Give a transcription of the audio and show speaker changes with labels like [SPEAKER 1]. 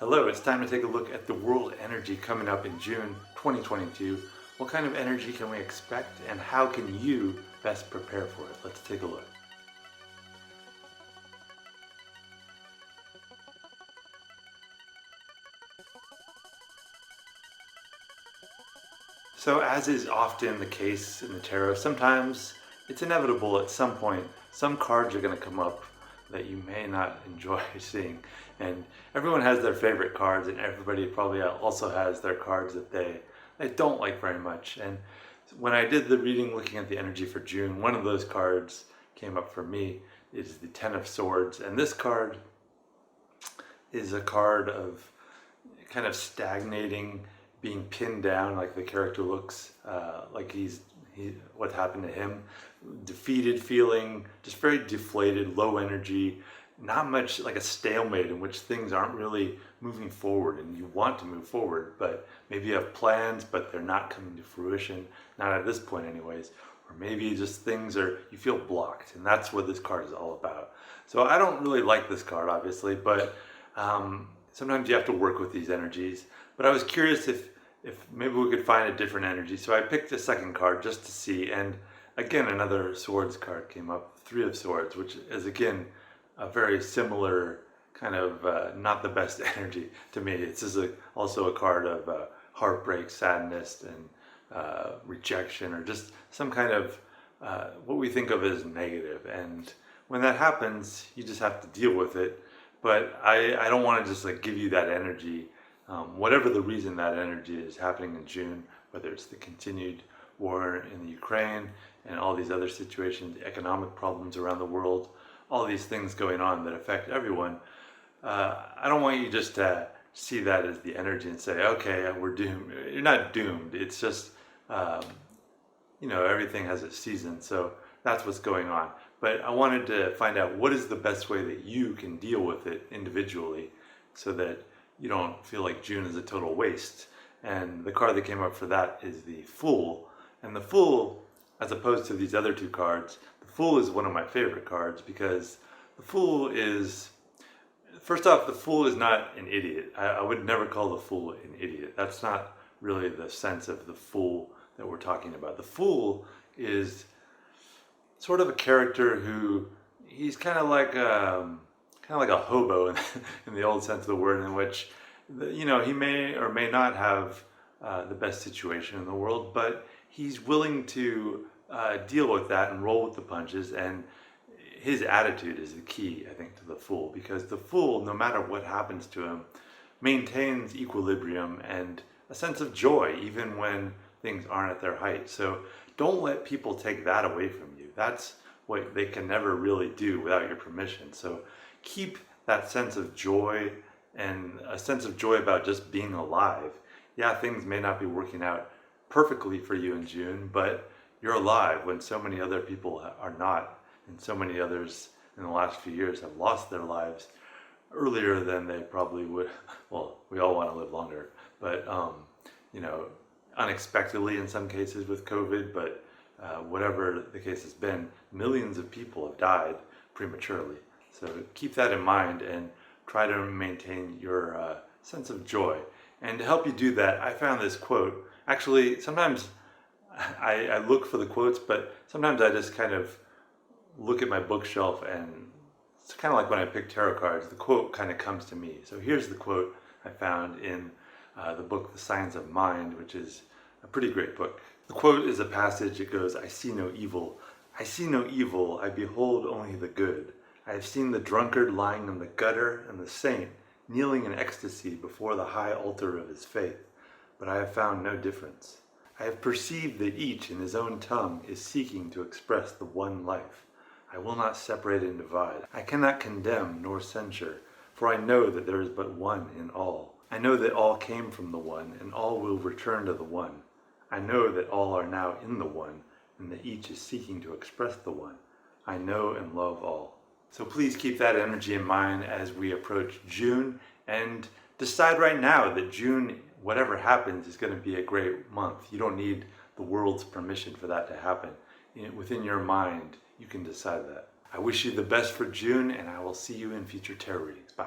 [SPEAKER 1] Hello, it's time to take a look at the world energy coming up in June 2022. What kind of energy can we expect and how can you best prepare for it? Let's take a look. So as is often the case in the tarot, sometimes it's inevitable at some point, some cards are going to come up that you may not enjoy seeing. And everyone has their favorite cards and everybody probably also has their cards that they don't like very much. And when I did the reading looking at the energy for June, one of those cards came up for me. It is the Ten of Swords. And this card is a card of kind of stagnating, being pinned down, like the character looks like what happened to him, defeated feeling, just very deflated, low energy, not much, like a stalemate in which things aren't really moving forward and you want to move forward, but maybe you have plans but they're not coming to fruition, not at this point anyways, or maybe just you feel blocked, and that's what this card is all about. So I don't really like this card obviously, but sometimes you have to work with these energies. But I was curious if maybe we could find a different energy. So I picked a second card just to see. And again, another swords card came up, Three of Swords, which is again a very similar kind of not the best energy to me. It's just also a card of heartbreak, sadness, and rejection, or just some kind of what we think of as negative. And when that happens, you just have to deal with it. But I don't want to just like give you that energy. Whatever the reason that energy is happening in June, whether it's the continued war in the Ukraine and all these other situations, the economic problems around the world, all these things going on that affect everyone, I don't want you just to see that as the energy and say, okay, we're doomed. You're not doomed. It's just, everything has a season. So that's what's going on. But I wanted to find out what is the best way that you can deal with it individually so that you don't feel like June is a total waste. And the card that came up for that is the Fool. And the Fool, as opposed to these other two cards, the Fool is one of my favorite cards because the Fool is, first off, the Fool is not an idiot. I would never call the Fool an idiot. That's not really the sense of the Fool that we're talking about. The Fool is sort of a character who, he's kind of like a hobo in the old sense of the word, in which he may or may not have the best situation in the world, but he's willing to deal with that and roll with the punches. And his attitude is the key, I think, to the Fool, because the Fool, no matter what happens to him, maintains equilibrium and a sense of joy even when things aren't at their height. So don't let people take that away from you. That's what they can never really do without your permission. So keep that sense of joy and a sense of joy about just being alive. Yeah, things may not be working out perfectly for you in June, but you're alive when so many other people are not, and so many others in the last few years have lost their lives earlier than they probably would. Well, we all want to live longer, but unexpectedly in some cases with COVID, but whatever the case has been, millions of people have died prematurely. So keep that in mind and try to maintain your sense of joy. And to help you do that, I found this quote. Actually, sometimes I look for the quotes, but sometimes I just kind of look at my bookshelf, and it's kind of like when I pick tarot cards, the quote kind of comes to me. So here's the quote I found in the book, The Science of Mind, which is a pretty great book. The quote is a passage. It goes, "I see no evil. I see no evil. I behold only the good. I have seen the drunkard lying in the gutter and the saint kneeling in ecstasy before the high altar of his faith, but I have found no difference. I have perceived that each in his own tongue is seeking to express the one life. I will not separate and divide. I cannot condemn nor censure, for I know that there is but one in all. I know that all came from the one, and all will return to the one. I know that all are now in the one, and that each is seeking to express the one. I know and love all." So please keep that energy in mind as we approach June, and decide right now that June, whatever happens, is going to be a great month. You don't need the world's permission for that to happen. Within your mind, you can decide that. I wish you the best for June, and I will see you in future tarot readings. Bye.